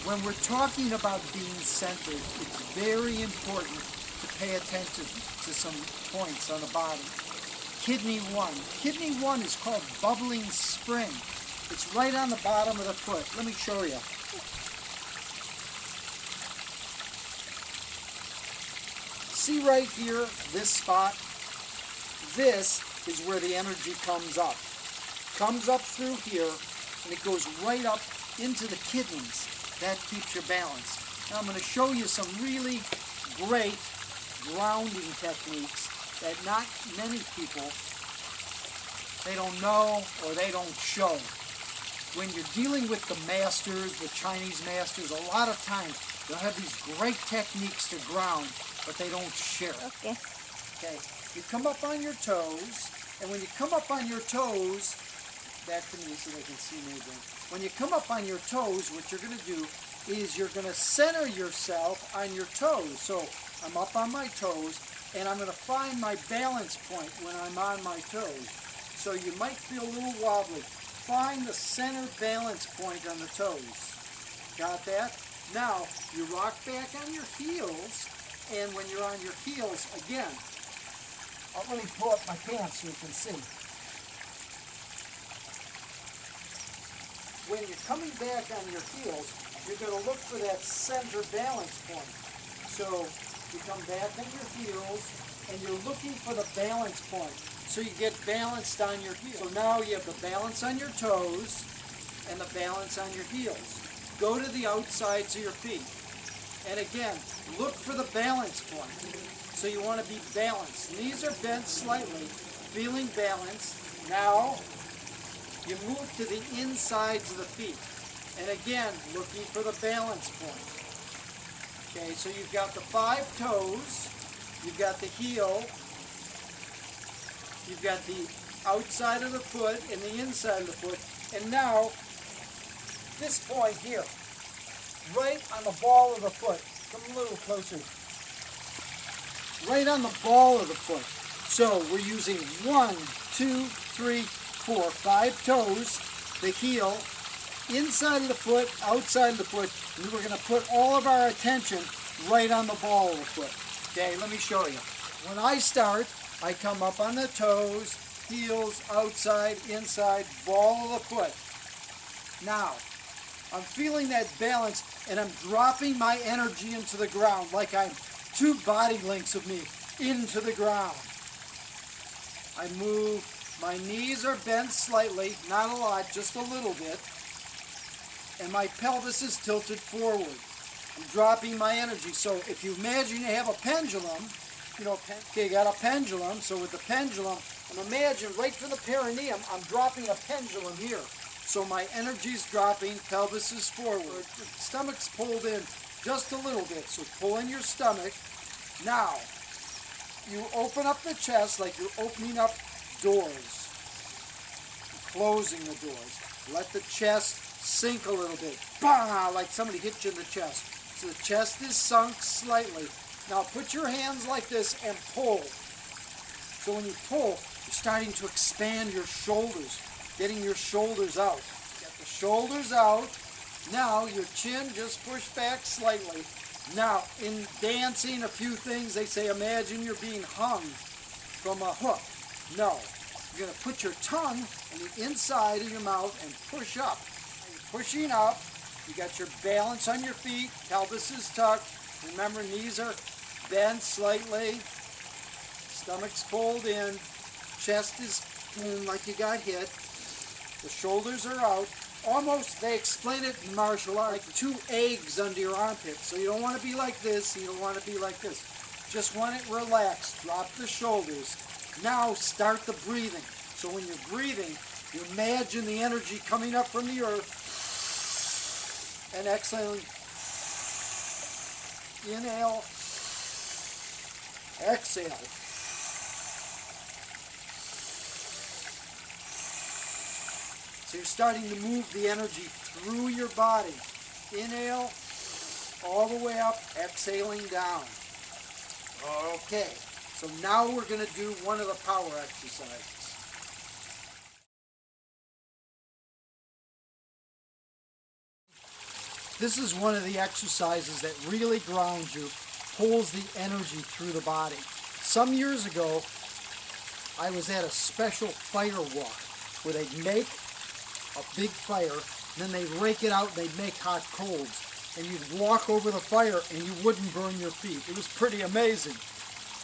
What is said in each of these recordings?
When we're talking about being centered, it's very important to pay attention to some points on the body. Kidney 1. Kidney 1 is called bubbling spring. It's right on the bottom of the foot. Let me show you. See right here, this spot? This is where the energy comes up. Comes up through here, and it goes right up into the kidneys. That keeps your balance. Now I'm going to show you some really great grounding techniques that not many people, they don't know or they don't show. When you're dealing with the masters, the Chinese masters, a lot of times they'll have these great techniques to ground, but they don't share it. Okay. You come up on your toes, and when you come up on your toes, back to me so they can see me again. When you come up on your toes, what you're going to do is you're going to center yourself on your toes. So I'm up on my toes, and I'm going to find my balance point when I'm on my toes. So you might feel a little wobbly. Find the center balance point on the toes. Got that? Now, you rock back on your heels, and when you're on your heels, again, let me pull up my pants so you can see. When you're coming back on your heels, you're going to look for that center balance point. So you come back on your heels, and you're looking for the balance point. So you get balanced on your heels. So now you have the balance on your toes and the balance on your heels. Go to the outsides of your feet. And again, look for the balance point. So you want to be balanced. Knees are bent slightly, feeling balanced. Now, you move to the insides of the feet. And again, looking for the balance point. Okay, so you've got the 5 toes, you've got the heel, you've got the outside of the foot and the inside of the foot. And now, this point here, right on the ball of the foot. Come a little closer. Right on the ball of the foot. So we're using 1, 2, 3, 4, 5 toes, the heel, inside of the foot, outside of the foot, and we're going to put all of our attention right on the ball of the foot. Okay, let me show you. When I start, I come up on the toes, heels, outside, inside, ball of the foot. Now, I'm feeling that balance, and I'm dropping my energy into the ground like I'm 2 body lengths of me into the ground. I move. My knees are bent slightly, not a lot, just a little bit. And my pelvis is tilted forward. I'm dropping my energy. So if you imagine you have a pendulum, okay, you got a pendulum. So with the pendulum, and imagine right from the perineum, I'm dropping a pendulum here. So my energy's dropping, pelvis is forward, stomach's pulled in just a little bit. So pull in your stomach. Now, you open up the chest like you're opening up doors, closing the doors. Let the chest sink a little bit. Bah! Like somebody hit you in the chest. So the chest is sunk slightly. Now put your hands like this and pull. So when you pull, you're starting to expand your shoulders, getting your shoulders out. Get the shoulders out. Now your chin just push back slightly. Now in dancing, a few things, they say imagine you're being hung from a hook. No, you're going to put your tongue on the inside of your mouth and push up. And you're pushing up, you got your balance on your feet, pelvis is tucked. Remember, knees are bent slightly, stomach's pulled in, chest is like you got hit, the shoulders are out. Almost, they explain it in martial arts, like 2 eggs under your armpits. So you don't want to be like this, you don't want to be like this. Just want it relaxed, drop the shoulders. Now start the breathing. So when you're breathing, you imagine the energy coming up from the earth and exhaling. Inhale, exhale. So you're starting to move the energy through your body. Inhale, all the way up, exhaling down. Okay. So now we're going to do one of the power exercises. This is one of the exercises that really grounds you, pulls the energy through the body. Some years ago, I was at a special fire walk where they'd make a big fire, and then they'd rake it out and they'd make hot coals. And you'd walk over the fire and you wouldn't burn your feet. It was pretty amazing.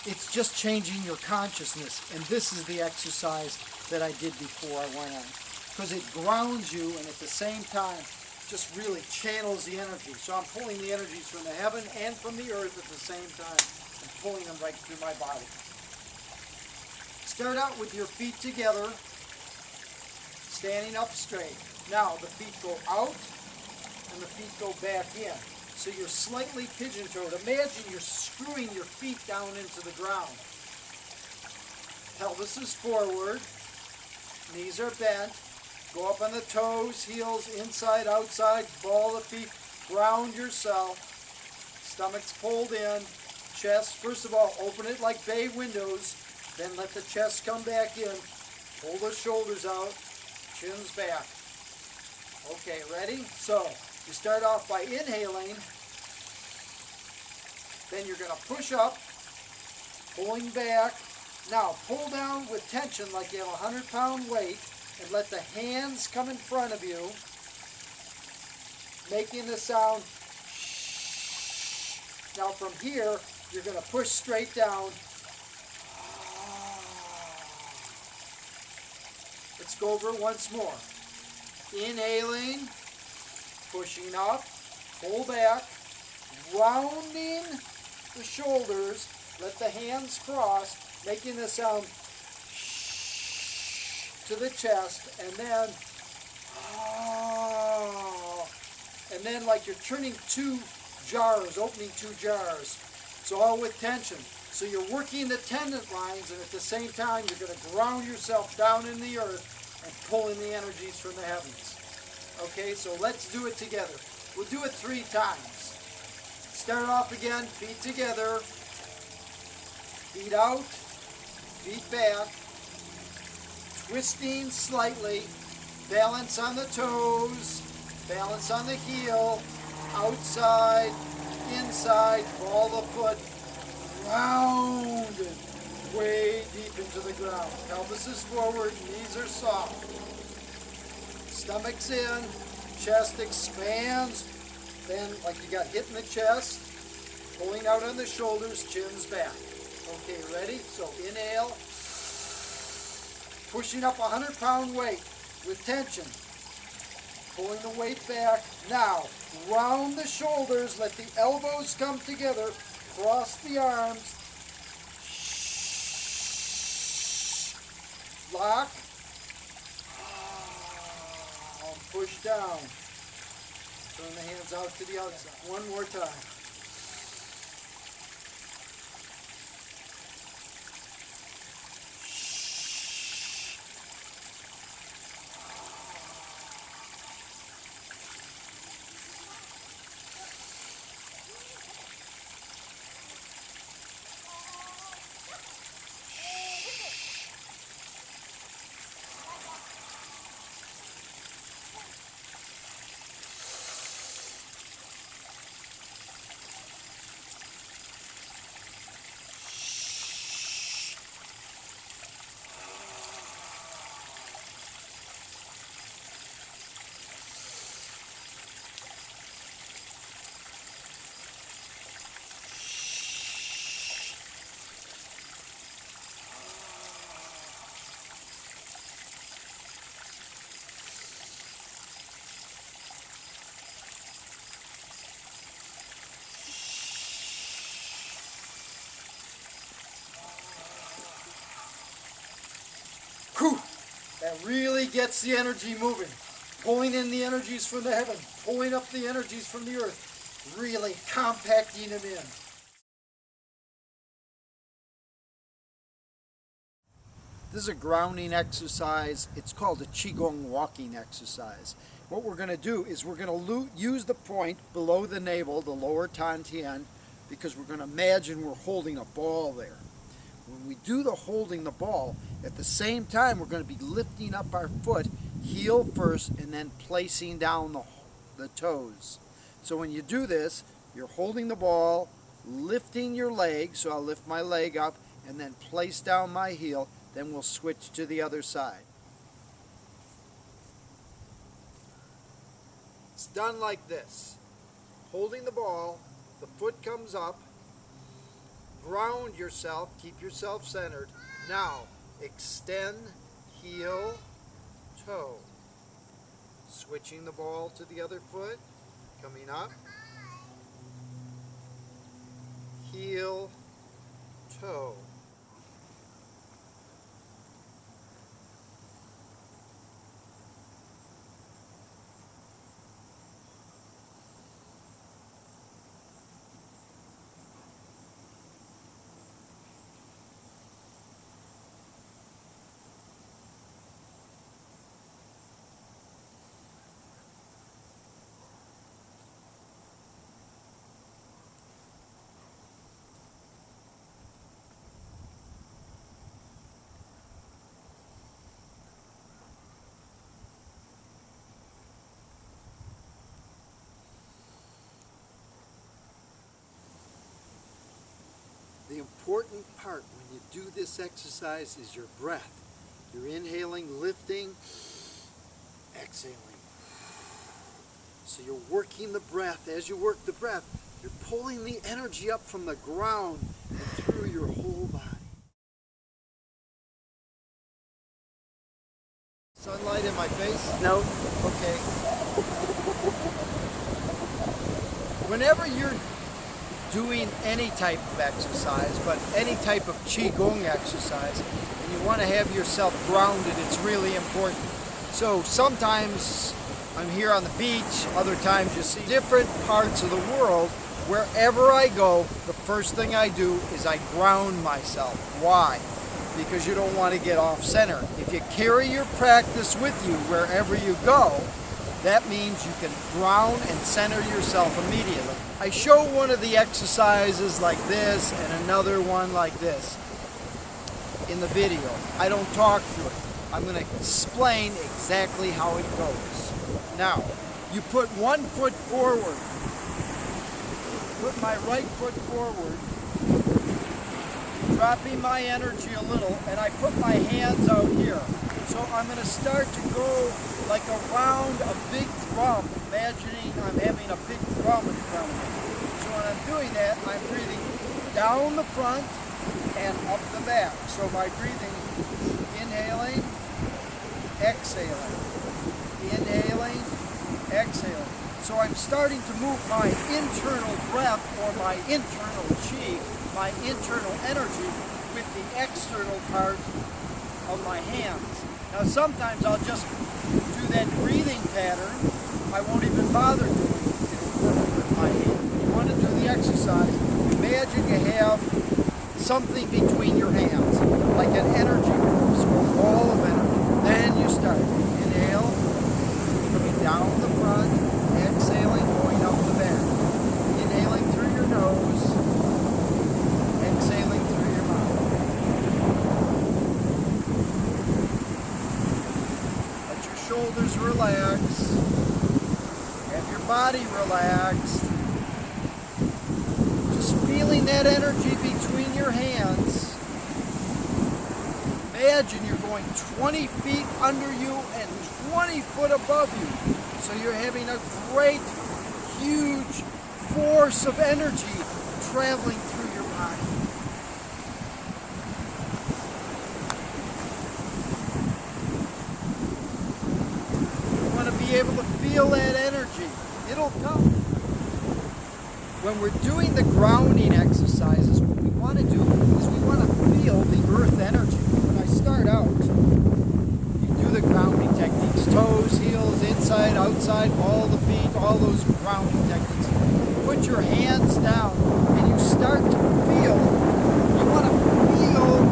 It's just changing your consciousness, and this is the exercise that I did before I went on. Because it grounds you and at the same time just really channels the energy. So I'm pulling the energies from the heaven and from the earth at the same time and pulling them right through my body. Start out with your feet together, standing up straight. Now the feet go out and the feet go back in. So you're slightly pigeon-toed. Imagine you're screwing your feet down into the ground. Pelvis is forward, knees are bent. Go up on the toes, heels, inside, outside, ball the feet, ground yourself. Stomach's pulled in, chest, first of all, open it like bay windows, then let the chest come back in. Pull the shoulders out, chin's back. Okay, ready? So, you start off by inhaling, then you're going to push up, pulling back. Now, pull down with tension like you have a 100-pound weight, and let the hands come in front of you, making the sound shh. Now from here, you're going to push straight down. Let's go over it once more. Inhaling, pushing up, pull back, rounding the shoulders, let the hands cross, making the sound to the chest, and then like you're turning two jars, opening two jars. It's all with tension. So you're working the tendon lines, and at the same time you're going to ground yourself down in the earth and pull in the energies from the heavens. Okay, so let's do it together. We'll do it 3 times. Start off again, feet together, feet out, feet back, twisting slightly, balance on the toes, balance on the heel, outside, inside, ball the foot, rounded, way deep into the ground. Pelvis is forward, knees are soft. Stomach's in, chest expands, then like you got hit in the chest, pulling out on the shoulders, chin's back. Okay, ready? So inhale, pushing up a 100-pound weight with tension, pulling the weight back. Now, round the shoulders, let the elbows come together, cross the arms, lock, push down. Turn the hands out to the outside. One more time. Whew. That really gets the energy moving. Pulling in the energies from the heaven, pulling up the energies from the earth, really compacting them in. This is a grounding exercise. It's called a Qigong walking exercise. What we're going to do is we're going to use the point below the navel, the lower Tantian, because we're going to imagine we're holding a ball there. When we do the holding the ball, at the same time we're going to be lifting up our foot, heel first, and then placing down the toes. So when you do this, you're holding the ball, lifting your leg, so I'll lift my leg up and then place down my heel, then we'll switch to the other side. It's done like this. Holding the ball, the foot comes up, ground yourself, keep yourself centered. Now, extend, heel, toe. Switching the ball to the other foot, coming up, heel, toe. The important part when you do this exercise is your breath. You're inhaling, lifting, exhaling. So you're working the breath. As you work the breath, you're pulling the energy up from the ground and through your whole body. Sunlight in my face? No. Okay. Whenever you're doing any type of exercise, but any type of Qigong exercise, and you want to have yourself grounded, it's really important. So sometimes I'm here on the beach, other times you see different parts of the world. Wherever I go, the first thing I do is I ground myself. Why? Because you don't want to get off center. If you carry your practice with you wherever you go, that means you can ground and center yourself immediately. I show one of the exercises like this and another one like this in the video. I don't talk through it. I'm going to explain exactly how it goes. Now, you put one foot forward. Put my right foot forward, dropping my energy a little, and I put my hands out here. So I'm going to start to go like around a big drum, imagining I'm having a big drum in front of me. So when I'm doing that, I'm breathing down the front and up the back. So my breathing, inhaling, exhaling, inhaling, exhaling. So I'm starting to move my internal breath or my internal chi, my internal energy with the external part of my hands. Now sometimes I'll just do that breathing pattern. I won't even bother doing it with my hand. You want to do the exercise, imagine you have something between your hands, like an energy boost or a ball of energy. Then you start. Inhale, coming down the front, exhaling, going up the back. Inhaling through your nose, exhaling through your mouth. Let your shoulders relax. Have your body relaxed. Just feeling that energy between your hands. Imagine you're going 20 feet under you and 20 foot above you. So you're having a great, huge force of energy traveling through your body. You want to be able to feel that energy. It'll come. When we're doing the grounding exercises, what we want to do is we want to feel the earth energy. When I start out, you do the grounding techniques. Toes, heels, inside, outside, all the feet, all those grounding techniques. Put your hands down and you start to feel, you want to feel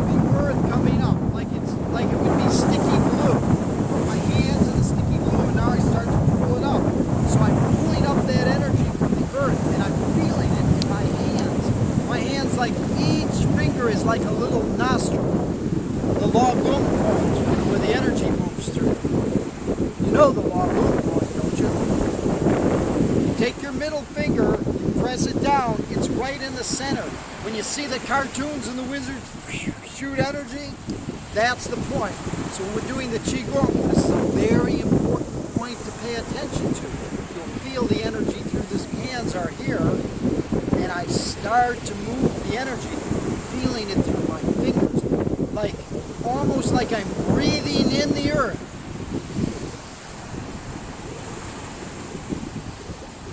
the earth coming up like it would be sticky glue. Put my hands in the sticky glue and now I start to pull it up. So I'm pulling up that energy from the earth and I'm feeling it in my hands. My hands, like each finger is like a little nostril. The lagom point, where the energy moves through. You know the lagom point, don't you? take your middle finger, press it down, it's right in the center. When you see the cartoons and the wizards shoot energy, that's the point. So when we're doing the Qigong, this is a very important point to pay attention to. You'll feel the energy through this. Hands are here, and I start to move the energy, feeling it through my fingers, like almost like I'm breathing in the earth.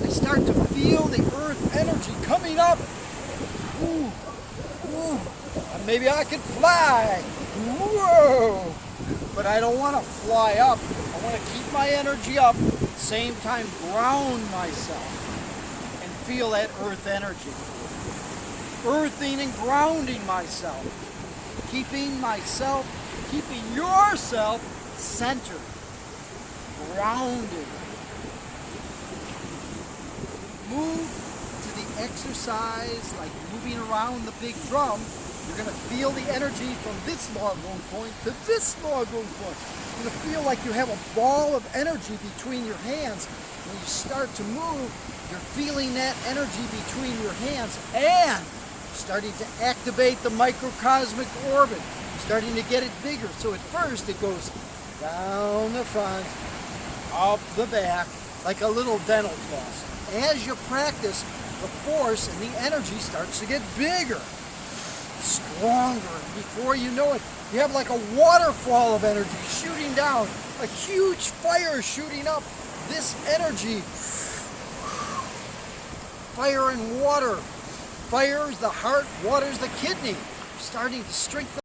I start to feel the earth energy coming up. Ooh, ooh. And maybe I can fly. Whoa! But I don't want to fly up. I want to keep my energy up, at the same time ground myself and feel that earth energy. Earthing and grounding myself. Keeping yourself centered, grounded. Move to the exercise like moving around the big drum. You're going to feel the energy from this log going point to this log going point. You're going to feel like you have a ball of energy between your hands. When you start to move, you're feeling that energy between your hands and starting to activate the microcosmic orbit, starting to get it bigger. So at first it goes down the front, up the back, like a little dental floss. As you practice, the force and the energy starts to get bigger, stronger. And before you know it, you have like a waterfall of energy shooting down, a huge fire shooting up. This energy, fire and water. Fire is the heart, water is the kidney. Starting to strengthen